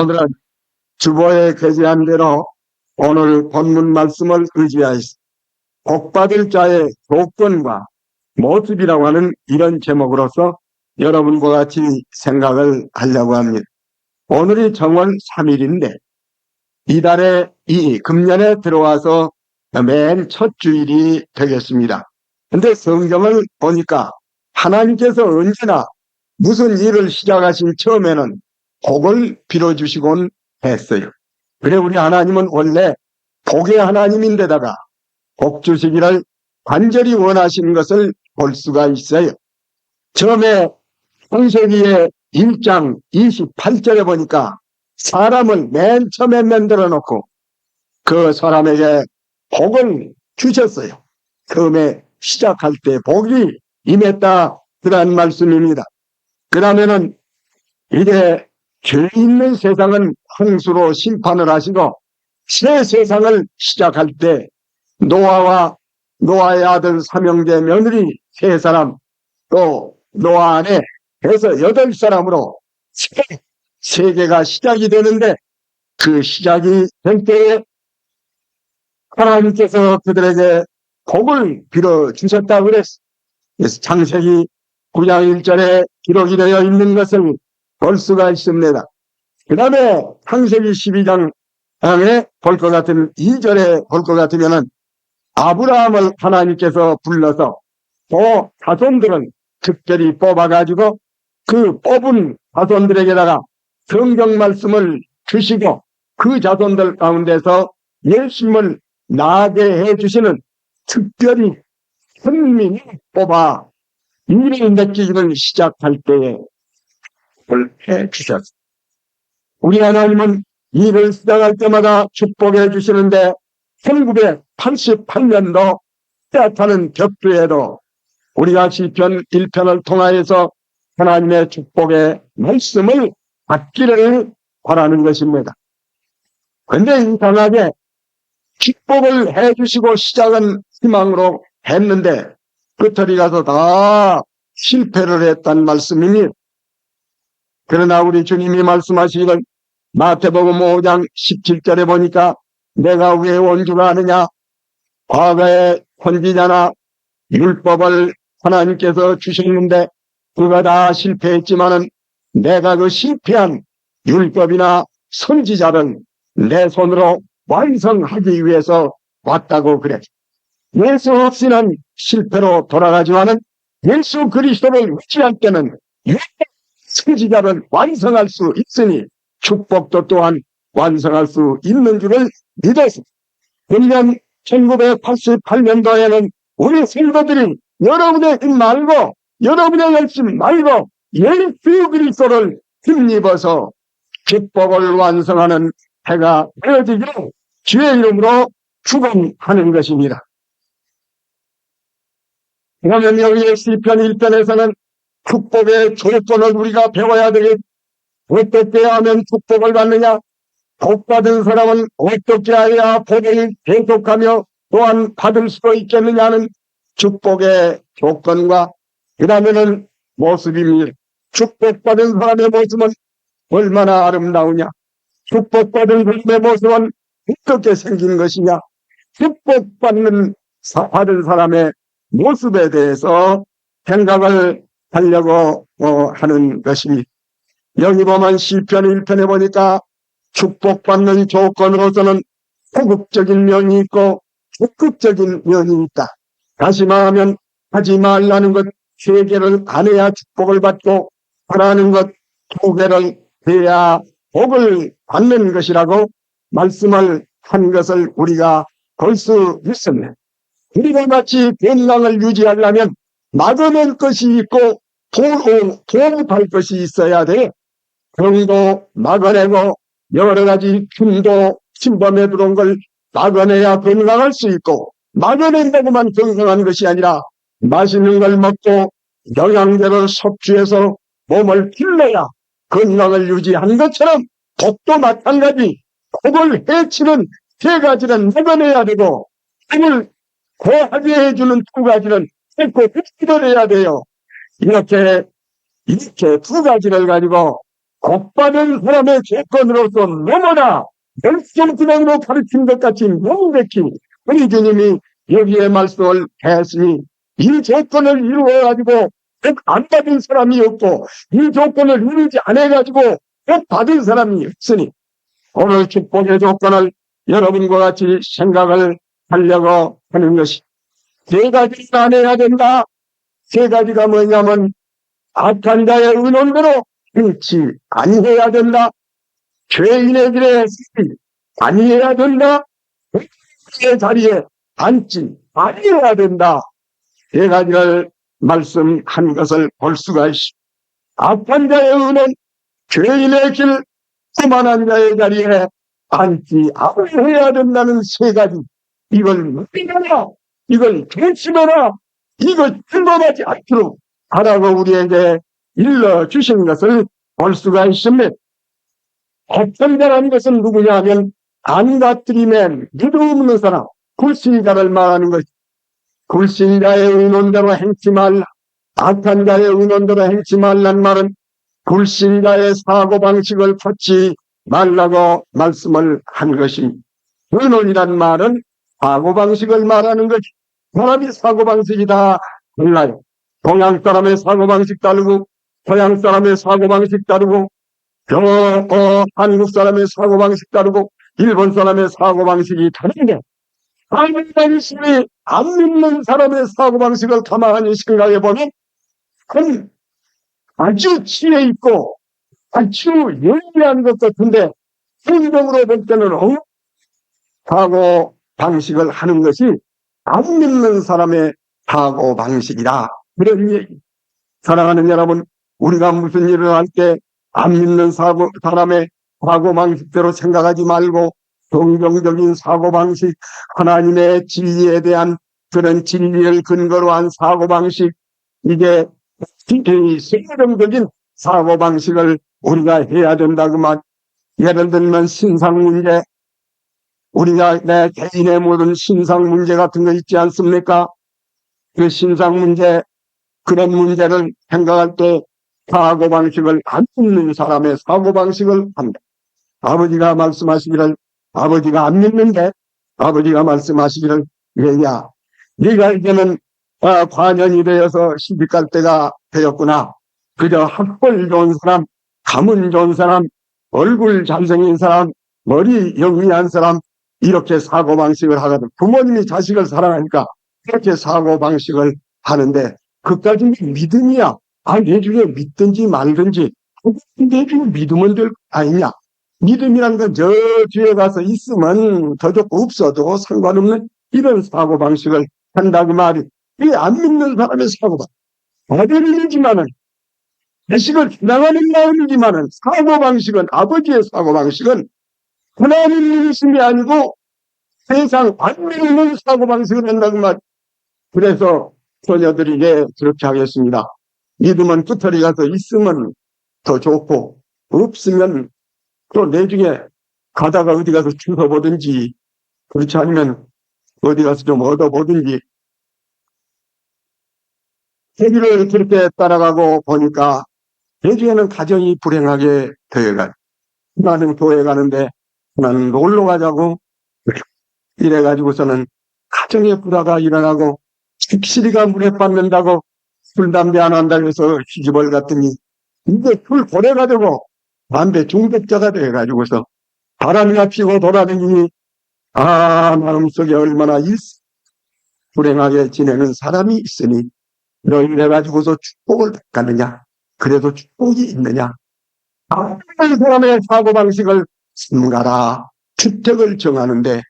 오늘은 주보에 게재한 대로 오늘 본문 말씀을 의지하여서 복받을 자의 조건과 모습이라고 하는 이런 제목으로서 여러분과 같이 생각을 하려고 합니다. 오늘이 정월 3일인데 이달에 금년에 들어와서 맨 첫 주일이 되겠습니다. 근데 성경을 보니까 하나님께서 언제나 무슨 일을 시작하신 처음에는 복을 빌어주시곤 했어요. 그래 우리 하나님은 원래 복의 하나님인데다가 복 주시기를 간절히 원하시는 것을 볼 수가 있어요. 처음에 창세기의 1장 28절에 보니까 사람을 맨 처음에 만들어 놓고 그 사람에게 복을 주셨어요. 처음에 시작할 때 복이 임했다 그런 말씀입니다. 그러면은 이제 죄 있는 세상은 홍수로 심판을 하시고 새 세상을 시작할 때 노아와 노아의 아들 삼형제 며느리 세 사람 또 노아 안에 해서 8사람으로 새 세계가 시작이 되는데 그 시작이 될 때에 하나님께서 그들에게 복을 빌어주셨다고 그랬어. 그래서 창세기 9장 1절에 기록이 되어 있는 것을 볼 수가 있습니다. 그 다음에 창세기 12장에 볼 것 같은 2절에 볼 것 같으면은 아브라함을 하나님께서 불러서 그 자손들은 특별히 뽑아가지고 그 뽑은 자손들에게다가 성경 말씀을 주시고 그 자손들 가운데서 열심을 나게 해주시는 특별히 선민이 뽑아 일을 맺기를 시작할 때에 해 주셨습니다. 우리 하나님은 일을 시작할 때마다 축복해 주시는데 1988년도 때타는 격주에도 우리가 시편 1편을 통하여서 하나님의 축복의 말씀을 받기를 바라는 것입니다. 그런데 이상하게 축복을 해주시고 시작은 희망으로 했는데 끝을 가서 다 실패를 했단 말씀이니 그러나 우리 주님이 말씀하시기를 마태복음 5장 17절에 보니까 내가 왜 온 줄 아느냐 과거의 선지자나 율법을 하나님께서 주셨는데 그가 다 실패했지만은 내가 그 실패한 율법이나 선지자를 내 손으로 완성하기 위해서 왔다고 그래. 예수 없이는 실패로 돌아가지만은 예수 그리스도를 의지할 때는 선지자를 완성할 수 있으니 축복도 또한 완성할 수 있는 줄을 믿었습니다. 그러면 1988년도에는 우리 성도들이 여러분의 힘 말고 여러분의 열심 말고 예수 그리스도를 힘입어서 축복을 완성하는 해가 되어지기를 주의 이름으로 축원하는 것입니다. 그러면 여기 시편 1편에서는 축복의 조건을 우리가 배워야 되겠. 어떻게 하면 축복을 받느냐? 복받은 사람은 어떻게 해야 복을 계속하며 또한 받을 수도 있겠느냐는 축복의 조건과 그 다음에는 모습입니다. 축복받은 사람의 모습은 얼마나 아름다우냐? 축복받은 사람의 모습은 어떻게 생긴 것이냐? 축복받는 받은 사람의 모습에 대해서 생각을 하려고 하는 것입니다. 여기 보면 시편 1편에 보니까 축복받는 조건으로서는 소극적인 면이 있고 적극적인 면이 있다. 다시 말하면 하지 말라는 것 3개를 안 해야 축복을 받고 하라는 것 2개를 해야 복을 받는 것이라고 말씀을 한 것을 우리가 볼 수 있습니다. 우리가 마치 건강을 유지하려면 막아낼 것이 있고 보호할 것이 있어야 돼. 병도 막아내고 여러 가지 균도 침범해 들어온 걸 막아내야 건강할 수 있고 막아낸다고만 건강한 것이 아니라 맛있는 걸 먹고 영양제를 섭취해서 몸을 길러야 건강을 유지한 것처럼 복도 마찬가지 복을 해치는 3가지는 막아내야 되고 복을 고하게 해주는 2가지는 했고 흡수를 해야 돼요. 이렇게 2가지를 가지고 복받은 사람의 조건으로서 너무나 열정지방으로 가르친 것 같이 명백히 우리 주님이 여기에 말씀을 했으니 이 조건을 이루어가지고 복 안 받은 사람이 없고 이 조건을 이루지 않아가지고 복 받은 사람이 없으니 오늘 축복의 조건을 여러분과 같이 생각을 하려고 하는 것이 세 가지가 안 해야 된다. 세 가지가 뭐냐면 악한 자의 의논대로 행치 아니해야 된다. 죄인의 길에 서지 아니해야 된다. 의 자리에 앉지 아니해야 된다. 세 가지를 말씀한 것을 볼 수가 있습니다. 악한 자의 의논, 죄인의 길, 오만한 자의 자리에 앉지 아니해야 된다는 세 가지. 이걸 믿어라. 이걸 조심해라. 이걸 침범하지 않도록 하라고 우리에게 일러주신 것을 볼 수가 있습니다. 악한 자라는 것은 누구냐 하면 안가뜨리면 믿음 없는 사람, 불신자를 말하는 것이 불신자의 의논대로 행치 말라. 악한 자의 의논대로 행치 말란 말은 불신자의 사고방식을 갖지 말라고 말씀을 한 것입니다. 의논이란 말은 사고방식을 말하는 것이 사람이 사고방식이 다 달라요. 동양 사람의 사고방식 다르고 서양 사람의 사고방식 다르고 한국 사람의 사고방식 다르고 일본 사람의 사고방식이 다른데 하나님이 안 믿는 사람의 사고방식을 가만히 생각해보면 그건 아주 지혜 있고 아주 영리한 것 같은데 성경으로 볼 때는 사고방식을 하는 것이 안 믿는 사람의 사고방식이다. 그런 얘기. 사랑하는 여러분, 우리가 무슨 일을 할 때 안 믿는 사람의 사고방식대로 생각하지 말고 성경적인 사고방식, 하나님의 진리에 대한 그런 진리를 근거로 한 사고방식, 이게 성경적인 사고방식을 우리가 해야 된다 그 말. 예를 들면 신상 문제, 우리가 내 개인의 모든 신상 문제 같은 거 있지 않습니까? 그 신상 문제, 그런 문제를 생각할 때 사고방식을 안 믿는 사람의 사고방식을 한다. 아버지가 말씀하시기를, 아버지가 안 믿는데 아버지가 말씀하시기를, 얘야 네가 이제는 과년이 되어서 시집갈 때가 되었구나. 그저 학벌 좋은 사람, 가문 좋은 사람, 얼굴 잘생긴 사람, 머리 영리한 사람, 이렇게 사고방식을 하거든. 부모님이 자식을 사랑하니까 그렇게 사고방식을 하는데 그까지 믿음이야. 내중에 믿든지 말든지 내중에 믿으면 될 거 아니냐. 믿음이란 건 저 뒤에 가서 있으면 더 좋고 없어도 상관없는 이런 사고방식을 한다 그 말이. 이게 안 믿는 사람의 사고방식. 아들이지만은 자식을 사랑하는 마음이지만은 사고방식은, 아버지의 사고방식은 하나님 믿음이 아니고 세상 안 믿는 사고방식을 한다 그 말. 그래서 소녀들에게 그렇게 하겠습니다. 믿으면 끝털이 가서 있으면 더 좋고 없으면 또 내중에 가다가 어디 가서 주워보든지, 그렇지 않으면 어디 가서 좀 얻어보든지. 계기를 그렇게 따라가고 보니까 내중에는 가정이 불행하게 되어가요. 하나는 교회 가는데 하나는 놀러 가자고 이래가지고서는 가정의 불화가 일어나고 식시리가 물에 빠진다고 술, 담배 안 한다고 해서 시집을 갔더니 이제 술 고래가 되고 담배 중독자가 돼가지고서 바람이나 피고 돌아다니니 마음속에 얼마나 불행하게 지내는 사람이 있으니 너희를 해가지고서 축복을 받겠느냐? 그래도 축복이 있느냐? 한 사람의 사고방식을 삼가라. 주택을 정하는데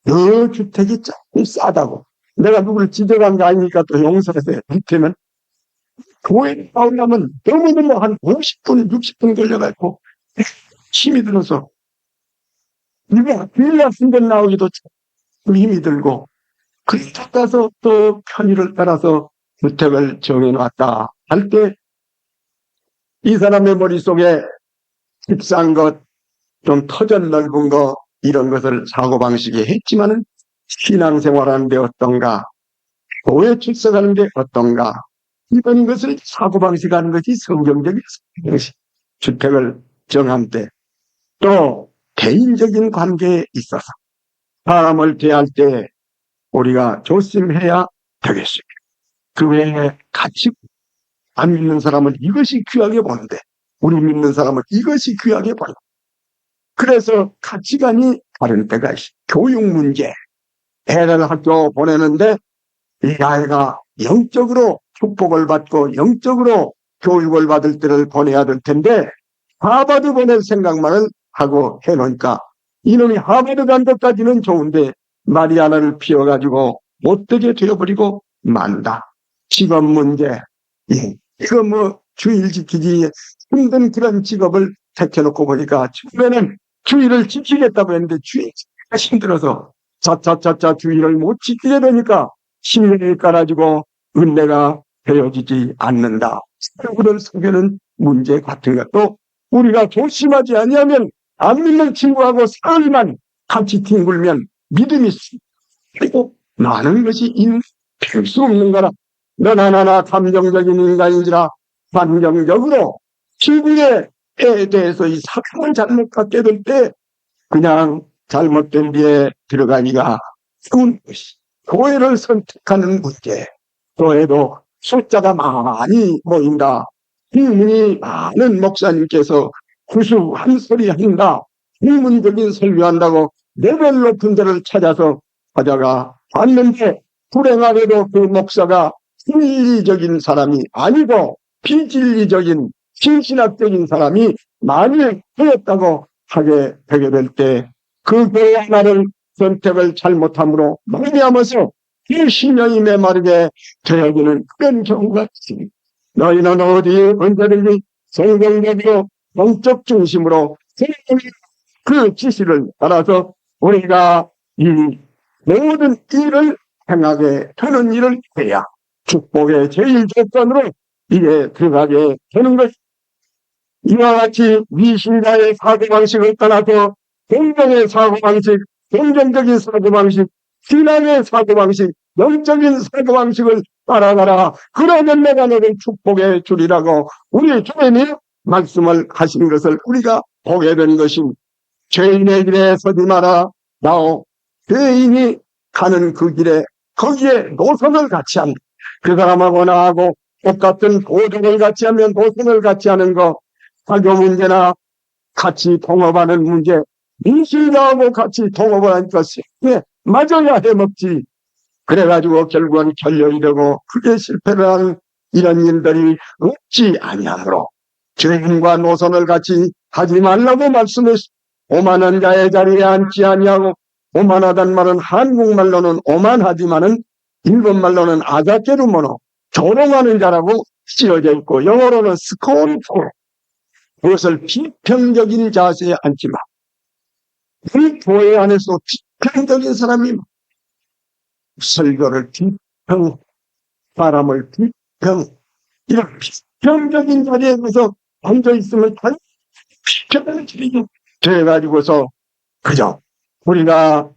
너 주택이 조금 싸다고 내가 누구를 지적한 게 아니니까 또 용서해서 이때는 교회에 나오려면 너무너무 한 50분, 60분 걸려가지고 힘이 들어서 이게 빌라 쓴데 나오기도 참 힘이 들고 그렇게 가서 또 편의를 따라서 주택을 정해놨다 할 때 이 사람의 머릿속에 깁싼 것, 좀 터전 넓은 거 이런 것을 사고방식에 했지만은 신앙생활하는데 어떤가, 교회 출석하는데 어떤가, 이런 것을 사고방식하는 것이 성경적인 사고방식. 주택을 정한 때, 또 개인적인 관계에 있어서 사람을 대할 때 우리가 조심해야 되겠습니다. 그 외에 같이 안 믿는 사람은 이것이 귀하게 보는데 우리 믿는 사람은 이것이 귀하게 보는데, 그래서 가치관이 다를 때가 있어요. 교육 문제, 애를 학교 보내는데 이 아이가 영적으로 축복을 받고 영적으로 교육을 받을 때를 보내야 될 텐데 하버드 보낼 생각만을 하고 해놓으니까 이놈이 하버드 간 것까지는 좋은데 마리아나를 피워가지고 못되게 되어버리고 만다. 직업 문제, 이거 뭐 주일 지키기 힘든 그런 직업을 택해놓고 보니까 처음에는 주일을 지키겠다고 했는데 주일가 힘들어서 차차차차 주일을 못 지키게 되니까 신뢰를 깔아주고 은혜가 되어지지 않는다. 그를 속이는 문제 같은 것도 우리가 조심하지 아니하면 안 믿는 친구하고 사흘만 같이 뒹굴면 믿음이 그리고 많은 것이 될 수 없는 거라. 너나 감정적인 인간인지라 감정적으로 친구에 대해서 이 사랑을 잘못 갖게 될 때 그냥 잘못된 뒤에 들어가기가 쉬운 것이 교회를 선택하는 문제. 교회도 숫자가 많이 모인다. 이미 많은 목사님께서 구수한 소리 한다. 학문적인 설교한다고 레벨 높은 데를 찾아서 찾아가 봤는데 불행하게도 그 목사가 진리적인 사람이 아니고 비진리적인 신신학적인 사람이 많이 되었다고 하게 되게 될 때 그 교회 하나를 선택을 잘못함으로 말미암아서 이 신령이 메마르게 되어지는 그런 경우가 있습니다. 너희는 어디 언제든지 성경적이고 영적 중심으로 그 지시를 따라서 우리가 이 모든 일을 행하게 되는 일을 해야 축복의 제일 조건으로 이에 들어가게 되는 것. 이와 같이 미신자의 사고방식을 떠나서 공정의 사고방식, 공정적인 사고방식, 신앙의 사고방식, 영적인 사고방식을 따라가라. 그러면 내가 너를 축복해 주리라고 우리 주님이 말씀을 하신 것을 우리가 보게 된 것입니다. 죄인의 길에 서지 마라. 나오 죄인이 가는 그 길에 거기에 노선을 같이 합니다. 그 사람하고 나하고 똑같은 도덕을 같이 하면 노선을 같이 하는 거, 사교 문제나 같이 통업하는 문제, 민실자하고 같이 통업을 하니까 맞아야 해먹지. 그래가지고 결국은 결렬이 되고 크게 실패를 하는 이런 일들이 없지 아니하므로 죄인과 노선을 같이 하지 말라고 말씀했습니다. 오만한 자의 자리에 앉지 아니하고, 오만하단 말은 한국말로는 오만하지만은 일본말로는 아자케르모노, 조롱하는 자라고 쓰여져 있고 영어로는 스콘풀, 그것을 비평적인 자세에 앉지 마. 우리 교회 안에서 비평적인 사람이 설교를 비평, 사람을 비평, 이런 비평적인 자리에서 앉아있으면 다 비평을 지르게 돼가지고서 그저 우리가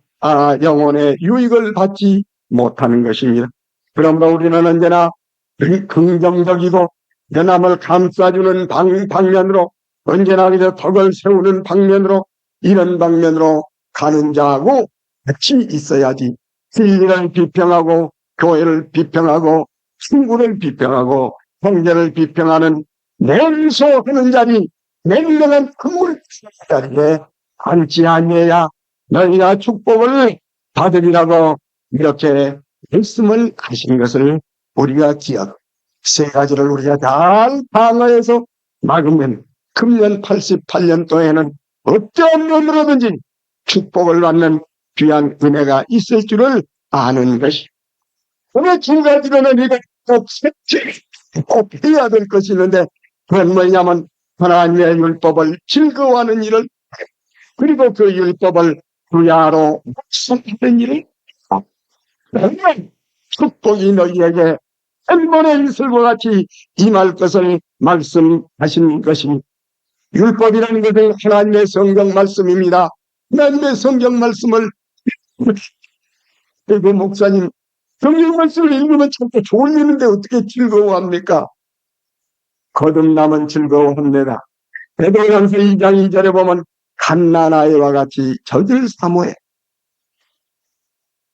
영혼의 유익을 받지 못하는 것입니다. 그러므로 우리는 언제나 긍정적이고 내 남을 감싸주는 방면으로, 언제나 그저 덕을 세우는 방면으로, 이런 방면으로 가는 자하고 같이 있어야지. 진리를 비평하고 교회를 비평하고 친구를 비평하고 형제를 비평하는 냉소하는 자리, 맹명한 그물 자리에 앉지 아니해야 너희가 축복을 받으리라고 이렇게 말씀을 하신 것을 우리가 기억, 세 가지를 우리가 잘 방어해서 막으면 금년 88년도에는 어떤 면으로든지 축복을 받는 귀한 은혜가 있을 줄을 아는 것이. 오늘 두 가지로는 이거 꼭 해야 될 것이 있는데, 그건 뭐냐면 하나님의 율법을 즐거워하는 일을, 그리고 그 율법을 주야로 묵상하는 일을, 그러면 축복이 너희에게 한 번의 이슬과 같이 임할 것을 말씀하신 것입니다. 율법이라는 것은 하나님의 성경 말씀입니다. 하나님의 성경 말씀을 그 목사님, 성경 말씀을 읽으면 참 졸리는데 어떻게 즐거워합니까? 거듭남은 즐거워합니다. 베드로전서 2장 2절에 보면 갓난아이와 같이 젖을 사모해.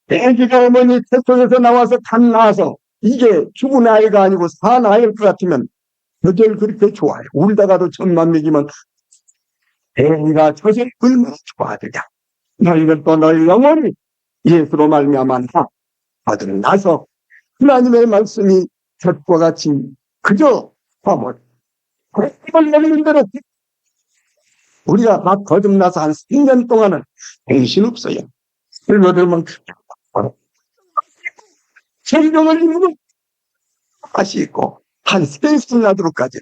애기가 어머니 태속에서 나와서 갓 나와서 이게 죽은 아이가 아니고 산 아이일 것 같으면 젖을 그렇게 좋아해. 울다가도 젖만 먹이면 애기가 젖을 얼마나 좋아하느냐. 너희는 또 너희 영혼이 예수로 말미암아 거듭나서 하나님의 말씀이 젖과 같이 그저 화물 힘을 내는 대로 우리가 막 거듭나서 한 3년 동안은 정신없어요. 들면 성경을 읽는 맛이 있고 한 3살 나도록까지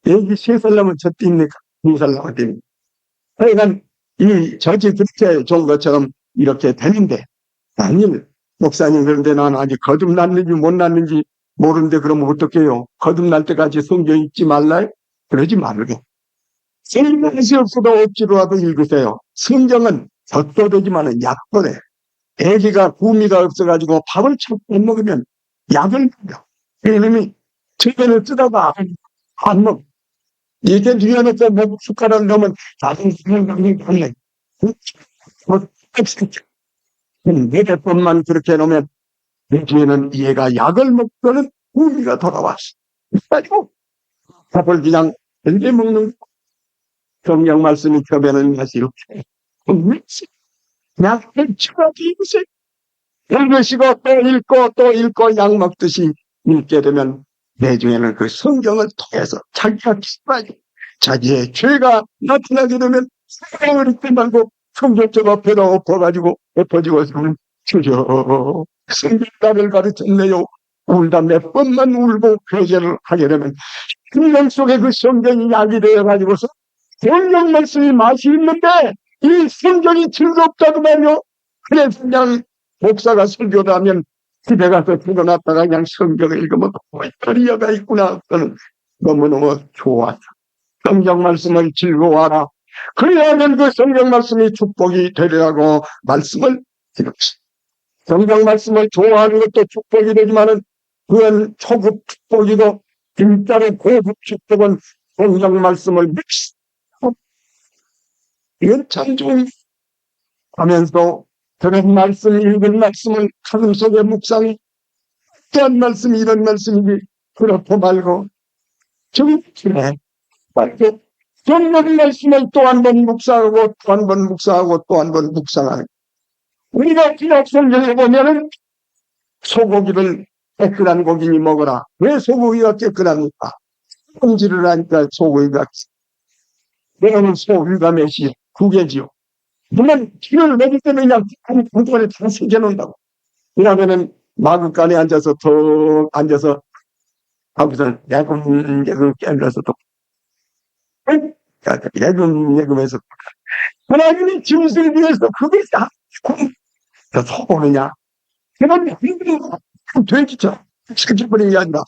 여기 3살 나면 저 뜁니까? 2살 나면 뜁니까? 하여간 이 젖이 그렇게 좋은 것처럼 이렇게 되는데 아니 목사님 그런데 나는 아직 거듭났는지 못 났는지 모르는데 그러면 어떡해요? 거듭날 때까지 성경 읽지 말라요? 그러지 말고 쓸맛이 없어도 억지로라도 읽으세요. 성경은 젖도 되지만은 약도 돼. 애기가 구미가 없어가지고 밥을 참 못 먹으면 약을 먹여. 이놈이 주변을 쓰다가 안 먹어. 이렇게 뉘어놓고 뭐 숟가락을 넣으면 나중에 생각이 달래. 몇 번만 그렇게 해놓으면 내 뒤에는 얘가 약을 먹고는 구미가 돌아왔어. 그래가지고 밥을 그냥 던져 먹는 성경 말씀이 펴배는 것이 이렇게 약을 추가하기 입으세요. 읽으시고 또 읽고 약 먹듯이 읽게 되면 내중에는 그 성경을 통해서 자기가 기뻐하고 자기의 죄가 나타나게 되면 성경을 읽지 말고 성경책 앞에다 엎어가지고 엎어지고 있으면 주여 성경 나를 가르쳤네요. 울다 몇 번만 울고 회개를 하게 되면 성경 속에 그 성경이 약이 되어가지고서 성경 말씀이 맛이 있는데 이 성경이 즐겁다고 말이요. 그래서 그냥 목사가 설교를 하면 집에 가서 들어놨다가 그냥 성경을 읽으면 거리가 있구나. 그는 너무너무 좋아서 성경 말씀을 즐거워하라. 그래야면 그 성경 말씀이 축복이 되리라고 말씀을 드렸습니다. 성경 말씀을 좋아하는 것도 축복이 되지만은 그건 초급 축복이고 진짜로 고급 축복은 성경 말씀을 이건 참 좀 하면서 그런 말씀, 읽은 말씀을 가슴속에 묵상해. 어떠한 말씀이 이런 말씀이지 그렇고 말고 정치네 말고 성경 말씀을 또 한 번 묵상하고 또 한 번 묵상하고 또 한 번 묵상하는 우리가 기록 성경에 보면은 소고기를 깨끗한 고기니 먹어라. 왜 소고기가 깨끗합니까? 손질을 하니까 소고기가 내가는 소고기가 몇이 두 개지요. 물론 피를 먹일 때는 그냥 한 동안에 다 새겨놓는다고. 그러면은 마구간에 앉아서 더 앉아서 하고서 야금야금 깨물어서 또 야금야금해서 하나님이 짐승을 위해서 그게 다 소보느냐. 그런 돼지처럼 시켜버리는 게 아니라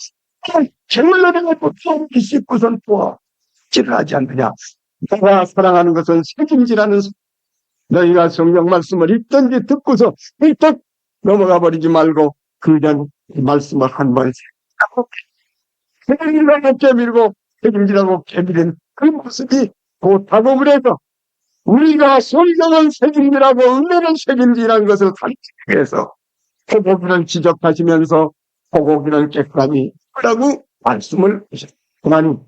정말로 내가 또 소고기 씹고선 또 찌를 하지 않느냐. 내가 사랑하는 것은 책임지라는 너희가 성경 말씀을 읽든지 듣고서 삐떡 넘어가 버리지 말고 그냥 말씀을 한 번씩 책임지라고 깨밀고 책임지라고 깨밀은 그 모습이 좋다고 그래서 우리가 성경을 책임지라고 은혜를 책임지라는 것을 가르치기 위해서 소고기를 지적하시면서 소고기를 깨끗하니 하라고 말씀을 하셨습니다.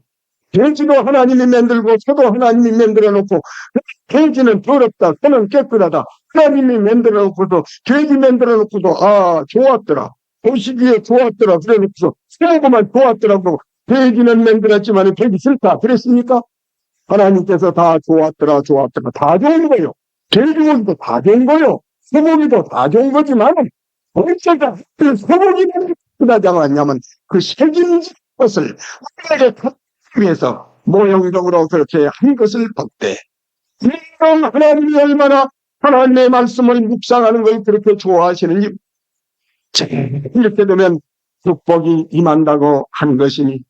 돼지도 하나님이 만들고 소도 하나님이 만들어 놓고 돼지는 더럽다 소는 깨끗하다 하나님이 만들어 놓고도 돼지 만들어 놓고도 좋았더라 보시기에 좋았더라 그래 놓고서 소고만 좋았더라고 돼지는 만들었지만 돼지 싫다 그랬습니까? 하나님께서 다 좋았더라 다 좋은 거요. 돼지고기도 다 좋은 거요. 소고기도 다 좋은 거지만 어쩌다 그 소고기는 깨끗하지 않았냐면 그 책임진 것을 우리에게 위해서 모형적으로 그렇게 한 것을 볼때 이런 하나님이 얼마나 하나님의 말씀을 묵상하는 걸 그렇게 좋아하시는지 이렇게 되면 축복이 임한다고 한 것이니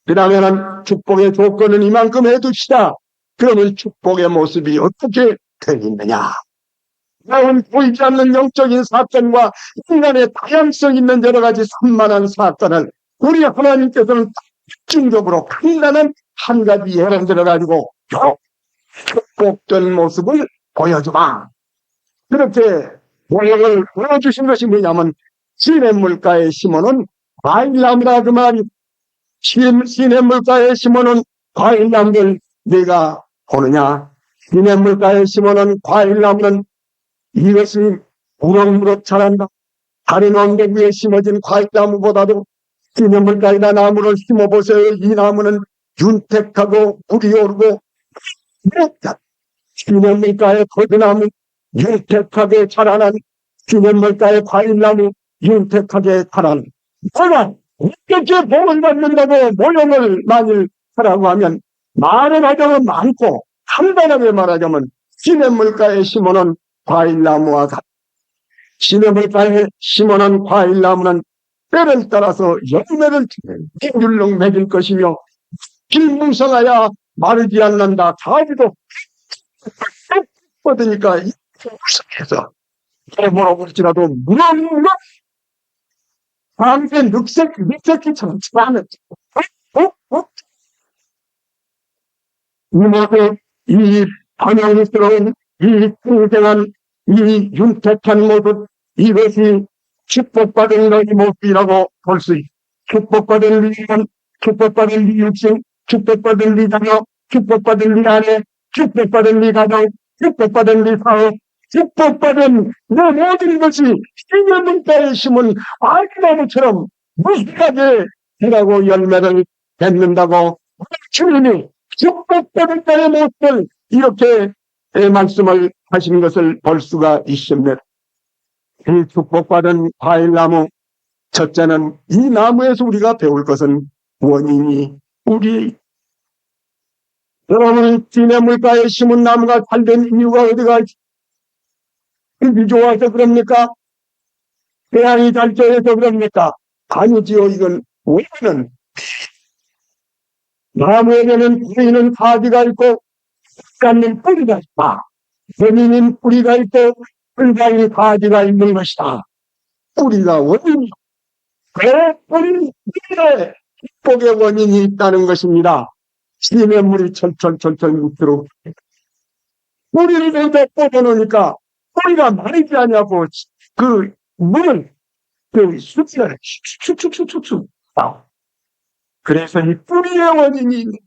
그 다음에는 축복의 조건은 이만큼 해둡시다. 그러면 축복의 모습이 어떻게 되겠느냐. 나는 보이지 않는 영적인 사건과 인간의 다양성 있는 여러 가지 산만한 사건을 우리 하나님께서는 집중적으로 간단한 한 가지 예를 들어가지고 축복된 모습을 보여주마. 그렇게 모형을 보여주신 것이 뭐냐면 시냇물가에 심어놓은 과일나무라 그 말이. 시냇물가에 심어놓은 과일나무를 네가 보느냐. 시냇물가에 심어놓은 과일나무는 이것이 무럭무럭 자란다. 다른 언덕 위에 심어진 과일나무보다도 시냇물가에다 나무를 심어보세요. 이 나무는 윤택하고 물이 오르고 시냇물가에 거드나무 윤택하게 자라난 시냇물가에 과일나무 윤택하게 자라는. 그러나 어떻게 복을 받는다고 모형을 만일 하라고 하면 말을 하자면 많고 간단하게 말하자면 시냇물가에 심어놓은 과일나무와 같다. 시냇물가에 심어놓은 과일나무는 때를 따라서 열매를 띵줄렁 맺을 것이며 길무성하여 마르지 않는다. 가지도 뻗으니까 무성해서 뭐라고 할지라도 무럭무럭 밤새 늑새끼처럼 자라는 이 모습, 이 번영스러운, 이 풍성한, 이 윤택한 모습, 이것이 축복받은 너희 모습이라고 볼 수 있다. 축복받은 리는 축복받은 리 육신, 축복받은 리 자녀, 축복받은 리 아내, 축복받은 리 가정, 축복받은 리 사업, 축복받은 내 모든 것이 시냇물가에 심은 과일나무처럼 무식하게 자라고 열매를 맺는다고 주님이 축복받은 자의 모습을 이렇게 말씀을 하신 것을 볼 수가 있습니다. 이 축복받은 과일나무, 첫째는 이 나무에서 우리가 배울 것은 원인이 우리 여러분 시냇물가에 심은 나무가 잘 된 이유가 어디가흙이 좋아서 그럽니까? 태양이 잘 쪄서 그럽니까? 아니지요. 이건 원인은 나무에게는 뿌리는 가지가 있고 갖는 뿌리가 있다. 원인인 뿌리가 있고 풀장이 가지가 있는 것이다. 뿌리가 원인이요. 그 뿌리에 축복의 원인이 있다는 것입니다. 시냇물이 철철철철 묻도록 뿌리를 내다 뻗어놓으니까 뿌리가 마르지 않냐고 그 물을 그 숫지가 축축축축축. 그래서 이 뿌리의 원인이 있는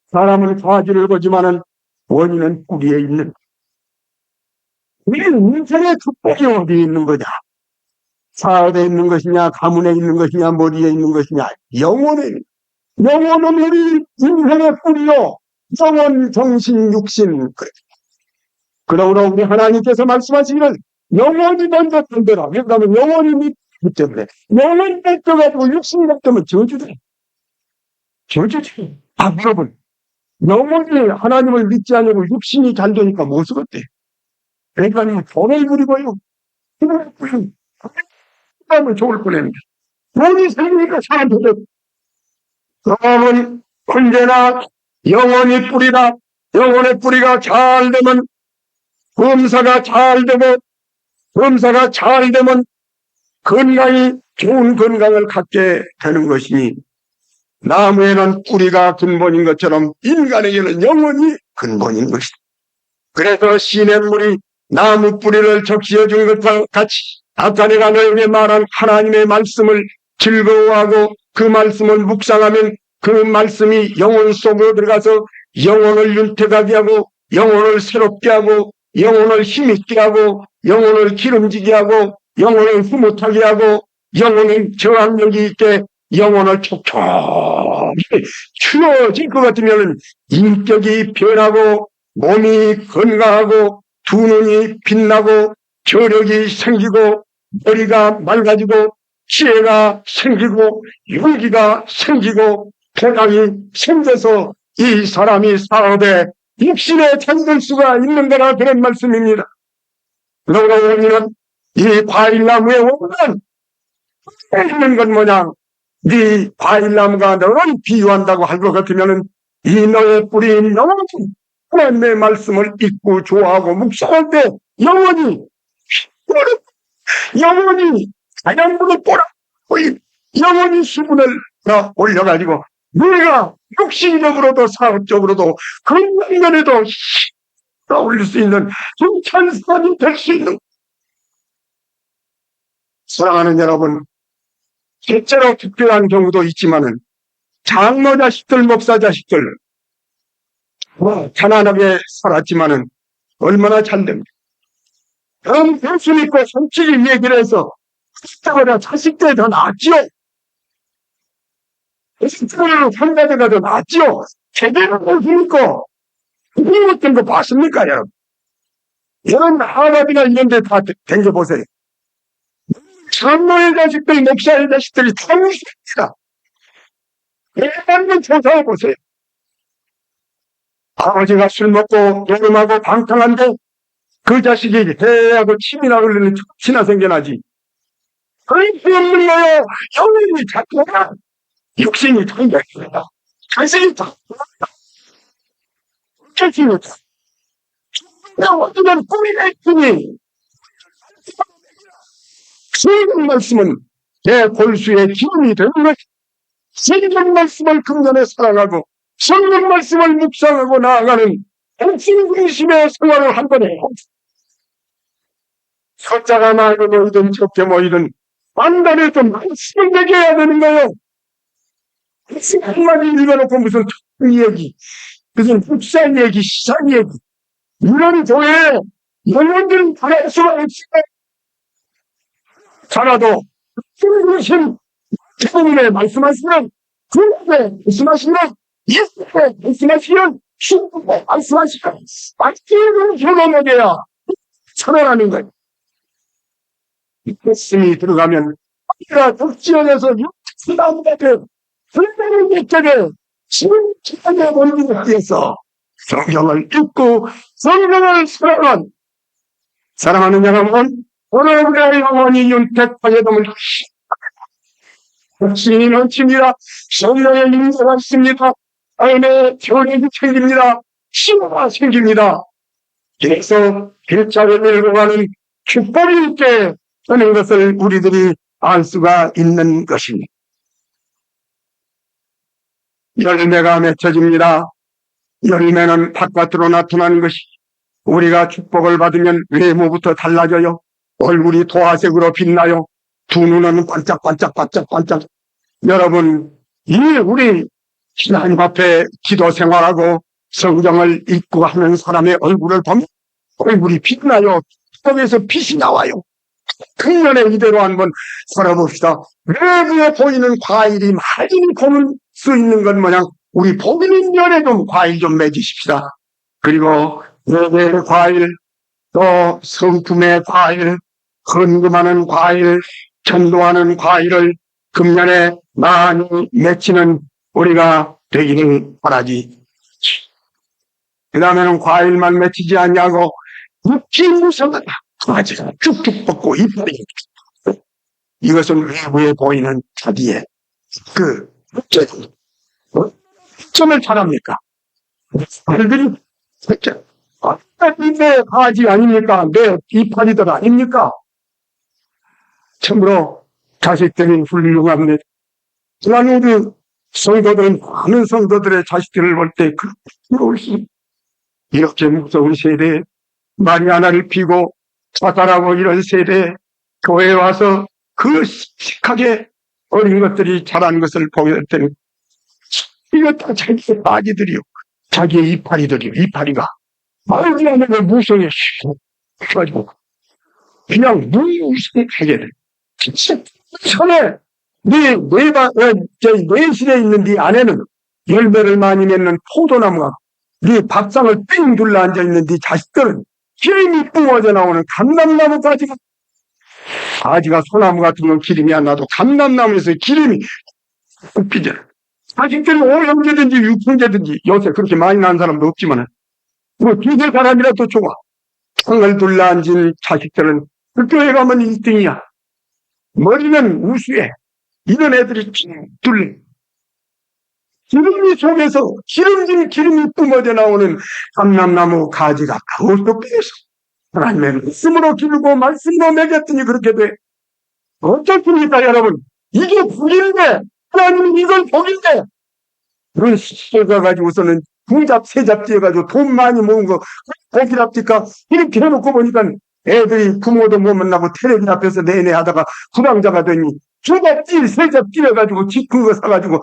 사람은 가지를 보지만은 원인은 뿌리에 있는. 우리 인생의 축복이 어디에 있는 거냐? 사업에 있는 것이냐, 가문에 있는 것이냐, 머리에 있는 것이냐? 영혼은 우리 인생의 뿌리요. 영혼, 정신, 육신. 그러므로 우리 하나님께서 말씀하시기를 영혼이 먼저 든대라. 그러면 영혼이 믿기 때문에 영혼이 뺏겨가지고 육신이 뺏기면 저주돼. 저주지. 여러분, 영혼이 하나님을 믿지 않고 육신이 잘 되니까 못 쓰겠대. 그러니까 돈을 부리고요. 그러면 좋을 뻔했는데 돈이 생기니까 사람들은 그러면 언제나 영혼이 뿌리다. 영혼의 뿌리가 잘 되면 범사가 잘 되면 건강이 좋은 건강을 갖게 되는 것이니 나무에는 뿌리가 근본인 것처럼 인간에게는 영혼이 근본인 것이다. 그래서 시냇물이 나무 뿌리를 적시해 준 것과 같이 아까 내가 너에게 말한 하나님의 말씀을 즐거워하고 그 말씀을 묵상하면 그 말씀이 영혼 속으로 들어가서 영혼을 윤택하게 하고 영혼을 새롭게 하고 영혼을 힘있게 하고 영혼을 기름지게 하고 영혼을 흐뭇하게 하고 영혼을 저항력이 있게 영혼을 촉촉히 추워질 것 같으면 인격이 변하고 몸이 건강하고 두 눈이 빛나고 저력이 생기고 머리가 맑아지고 지혜가 생기고 용기가 생기고 대강이 생겨서 이 사람이 사업에 육신에 잠들 수가 있는 거라 그런 말씀입니다. 그러고 보면 이 과일나무의 원한 있는 건 뭐냐? 네 과일나무가 너를 비유한다고 할 것 같으면 이 너의 뿌리 너무 하나님의 말씀을 읽고 좋아하고 묵상할 때 영원히 자연분을 보라 영원히 수분을 올려가지고 우리가 육신적으로도 사업적으로도 건강면에도 떠올릴 수 있는 힘찬 사람이 될 수 있는. 사랑하는 여러분, 실제로 특별한 경우도 있지만은 장로 자식들, 목사 자식들 가난하게 살았지만은 얼마나 잘 됩니까? 그럼 예수 믿고 솔직히 얘기를 해서 그보다 자식들이 더 낫지요. 자식들을 산다자가 더 낫지요. 제대로 예수 믿고 그런 거 봤습니까, 여러분? 여러분 하나님이나 이런 데 다 댕겨보세요. 장로의 자식들, 목사의 자식들이 다 무섭니다. 한번 조사해보세요. 아버지가 술 먹고 노름하고 방탕한데 그 자식이 해하고 침이나 흘리는 척이나 생겨나지. 그럴 수 없는 거예요. 영혼이 작구나. 육신이 장작이다. 자식이 작구나. 어쩌십니까? 어쩌면 꿈이가 있으니 성경 말씀은 내 골수의 기름이 되는 것이. 성경 말씀을 근전에 살아가고 성경 말씀을 묵상하고 나아가는 핵심 중심의 생활을 한 번에 숫자가 많이 모이든 적게 모이든 만단에 좀 말씀을 매겨야 되는 거예요. 말씀 한마디 읽어놓고 무슨 얘기, 무슨 흡사 얘기, 시사 얘기, 이런 교회에 영혼들은 바랄 수가 없어요. 자라도 중심 하나님의 말씀하시는 그분의 말씀하시는 예수의 말씀하시는 신의 말씀하시는 말씀을 들어먹여야 살아나는 거예요. 말씀이 들어가면 우리가 덕지연에서 육나무 같은 불가능 예적에 신의 원리를 위해서 성경을 읽고 성경을 살아가는 사랑하는 여러분, 오늘 우리의 영혼이 윤택하게 됨을 신이 넘칩니다. 성령의 인도가 있습니다. 아임의 교력이 생깁니다. 신호가 생깁니다. 그래서 길자를 밀고 축복이 있게 하는 것을 우리들이 알 수가 있는 것입니다. 열매가 맺혀집니다. 열매는 바깥으로 나타나는 것이 우리가 축복을 받으면 외모부터 달라져요. 얼굴이 도화색으로 빛나요. 두 눈은 반짝반짝. 여러분, 우리 하나님 앞에 기도 생활하고 성경을 읽고 하는 사람의 얼굴을 보면 얼굴이 빛나요. 속에서 빛이 나와요. 금년에 이대로 한번 살아봅시다. 외부에 보이는 과일이 많이 보는 수 있는 것 모양 우리 보이는 면에 좀 과일 좀 맺으십시다. 그리고 외부의 과일, 또 성품의 과일, 헌금하는 과일, 전도하는 과일을 금년에 많이 맺히는 우리가 되기를 바라지. 그 다음에는 과일만 맺히지 않냐고 육지 무성하다. 가지가 쭉쭉 뻗고 이빨이 이것은 외부에 보이는 자기의 그 어쩌면 잘합니까? 말들이 내 가지 아닙니까? 내 이파리들 아닙니까? 참으로 자식들이 훌륭합니다. 지난 우리 성도들은 많은 성도들의 자식들을 볼 때 그렇게 이렇게 무서운 세대에 마리아나를 피고 자살하고 이런 세대에 교회에 와서 그 씩씩하게 어린 것들이 자라는 것을 보게 될 때는 이거 다 자기의 아기들이요. 자기의 이파리들이요. 이파리가 말도 안 되는 무성에 가지고 그냥 무의식하게 돼. 진짜 전에 내 실에 있는 네 안에는 열매를 많이 맺는 포도나무가 네 밥상을 삥 둘러 앉아있는 네 자식들은 기름이 뿜어져 나오는 감람나무 가지가 소나무 같은 건 기름이 안 나도 감람나무에서 기름이 뿜기잖아. 자식들이 5형제든지 6형제든지 요새 그렇게 많이 난 사람도 없지만 뭐 두세 사람이라도 좋아. 상을 둘러 앉은 자식들은 그 교회 가면 1등이야. 머리는 우수해. 이런 애들이 둘러. 기름이 속에서 기름이 뿜어져 나오는 감람나무 가지가 그것도 빼서 하나님의 말씀으로 기르고 말씀으로 먹였더니 그렇게 돼. 어떻습니까 여러분? 이게 복인데 하나님은 이걸 복인데 그런 시절 가가지고서는 두잡, 세잡 뛰어가지고 돈 많이 모은 거, 고기랍니까? 이렇게 해놓고 보니까 애들이 부모도 못 만나고 텔레비 앞에서 내내 하다가 불황자가 되니 두잡 세잡 뛰어가지고 집 큰 거 사가지고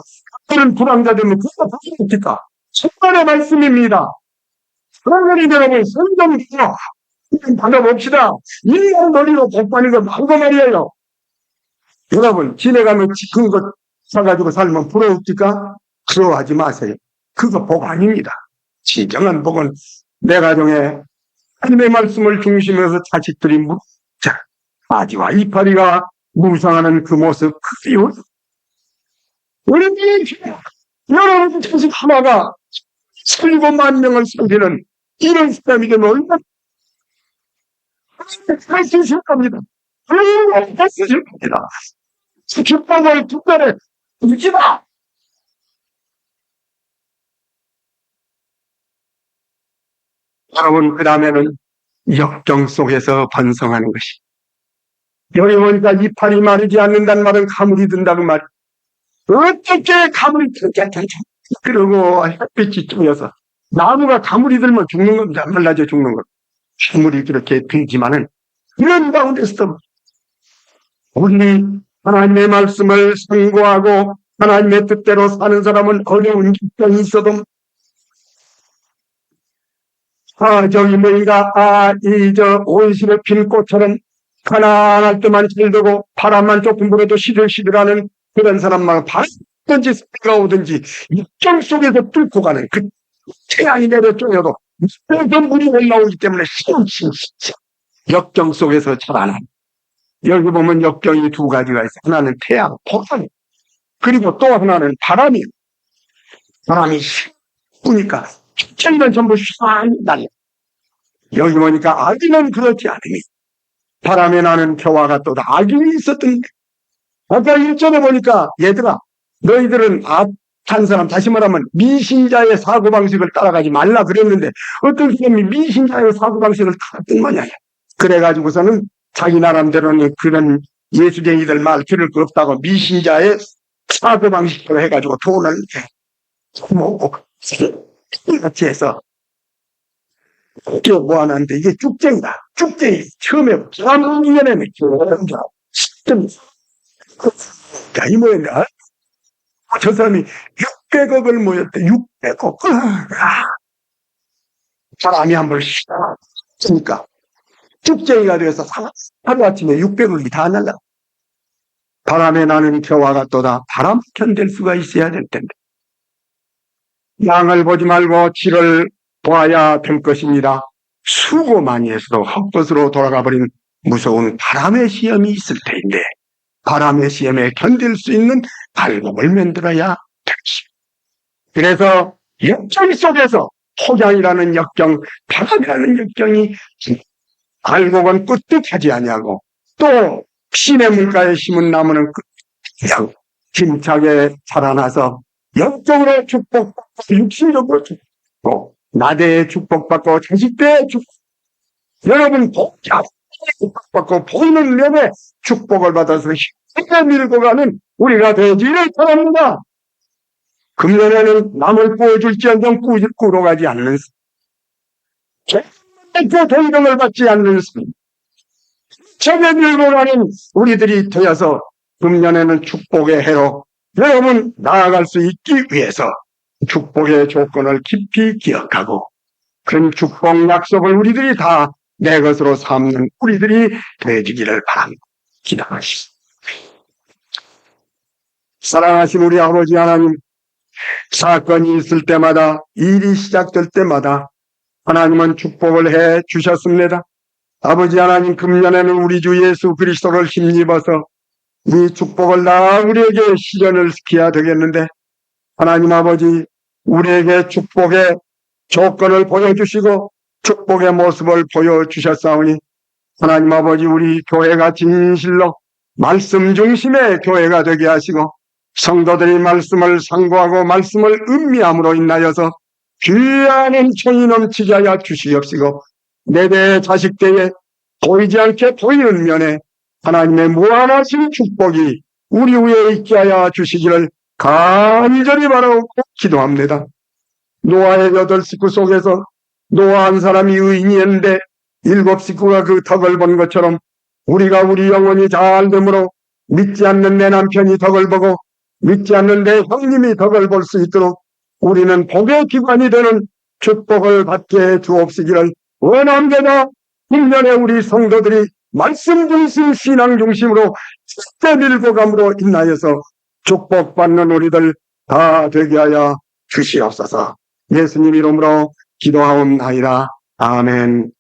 그런 불황자 되면 그거 무엇입니까? 천만의 말씀입니다. 그러니 여러분, 성경도 받아봅시다. 인간 논리로 복받는 거 많고 말이에요. 여러분, 지내가면 집 큰 거 사가지고 살면 부러웁니까? 부러워하지 마세요. 그거 복 아닙니다. 진정한 복은 내 가정에 하나님의 말씀을 중심으로 자식들이 아지와 이파리가 묵상하는 그 모습, 그리워. 여러분 자식 하나가 7,000만 명을 살리는 이런 사람이 되면 얼마나 할 수 있을 겁니다. 할 수 있을 겁니다. 축복을 두 달에 주지마. 여러분, 그 다음에는 역경 속에서 번성하는 것이. 여기 보니까 이파리 마르지 않는다는 말은 가물이 든다고 말. 어떻게 가물이 든다. 그러고 햇빛이 쬐어서 나무가 가물이 들면 죽는 겁니다. 말라져 죽는 것. 가물이 그렇게 들지만은 이런 가운데서 우리 하나님의 말씀을 상고하고 하나님의 뜻대로 사는 사람은 어려운 직장이 있어도 저기 뭐인가 온실에 핀 꽃처럼 가난할 때만 잘 되고 바람만 조금 불어도 시들시들하는 그런 사람만 바람든지 습기가 오든지 입정 속에서 뚫고 가는 그 태양이 내려쬐어도 그래서 물이 올라오기 때문에 역경 속에서 자라는. 여기 보면 역경이 두 가지가 있어요. 하나는 태양, 폭설, 그리고 또 하나는 바람이 부니까 축제는 전부 샤이 날려. 여기 보니까 아기는 그렇지 않으니 바람에 나는 겨와 같도다. 아기는 있었던. 아까 일전에 보니까 얘들아, 너희들은 한 사람, 다시 말하면 미신자의 사고방식을 따라가지 말라 그랬는데 어떤 사람이 미신자의 사고방식을 따랐던 거냐. 그래가지고서는 자기 나름대로는 그런 예수쟁이들 말 들을 거 없다고 미신자의 사고방식으로 해가지고 돈을 모으고 같이 해서 이게 모아놨는데 이게 쭉쟁이다. 쭉쟁이. 처음에 부산이전에는 이 모였네. 저 사람이 600억을 모였대. 600억. 사람이 한 번 쉬니까 쭉쟁이가 돼서 하루아침에 600억이 다 날라. 바람에 나는 겨와 같도다. 바람 견딜 수가 있어야 될 텐데. 양을 보지 말고 질을 보아야 될 것입니다. 수고 많이 해서도 헛것으로 돌아가 버린 무서운 바람의 시험이 있을 텐데 바람의 시험에 견딜 수 있는 발목을 만들어야 되겠습니다. 그래서 역경 속에서 폭양이라는 역경, 바람이라는 역경이 알곡은 끄떡하지 아니하고 또 신의 물가에 심은 나무는 그냥 힘차게 자라나서 영적으로 축복받고 육신적으로 축복받고 나대에 축복받고 자식대에 축복. 여러분 축복받고 보이는 면에 축복을 받아서 힘있게 밀고 가는 우리가 되기를 바랍니다. 금년에는 남을 구워줄지언정 꾸러 가지 않는 그 동정을 받지 않는 적에 밀고 가는 우리들이 되어서 금년에는 축복의 해로 여러분 나아갈 수 있기 위해서 축복의 조건을 깊이 기억하고 그런 축복 약속을 우리들이 다 내 것으로 삼는 우리들이 되어지기를 바랍니다. 기도하시오. 사랑하신 우리 아버지 하나님, 사건이 있을 때마다 일이 시작될 때마다 하나님은 축복을 해 주셨습니다. 아버지 하나님, 금년에는 우리 주 예수 그리스도를 힘입어서 이 축복을 다 우리에게 실현을 시켜야 되겠는데 하나님 아버지, 우리에게 축복의 조건을 보여주시고 축복의 모습을 보여주셨사오니 하나님 아버지, 우리 교회가 진실로 말씀 중심의 교회가 되게 하시고 성도들이 말씀을 상고하고 말씀을 음미함으로 인하여서 귀하는 총이 넘치게 하여 주시옵시고 내대 자식대에 보이지 않게 보이는 면에 하나님의 무한하신 축복이 우리 위에 있게 하여 주시기를 간절히 바라고 기도합니다. 노아의 8식구 속에서 노아 한 사람이 의인이었는데 7식구가 그 덕을 본 것처럼 우리가 우리 영혼이 잘 되므로 믿지 않는 내 남편이 덕을 보고 믿지 않는 내 형님이 덕을 볼 수 있도록 우리는 복의 기관이 되는 축복을 받게 해 주옵시기를 원합니다. 1년에 우리 성도들이 말씀 중심, 신앙 중심으로 절대 밀고 감으로 인하여서 축복받는 우리들 다 되게 하여 주시옵소서. 예수님 이름으로 기도하옵나이다. 아멘.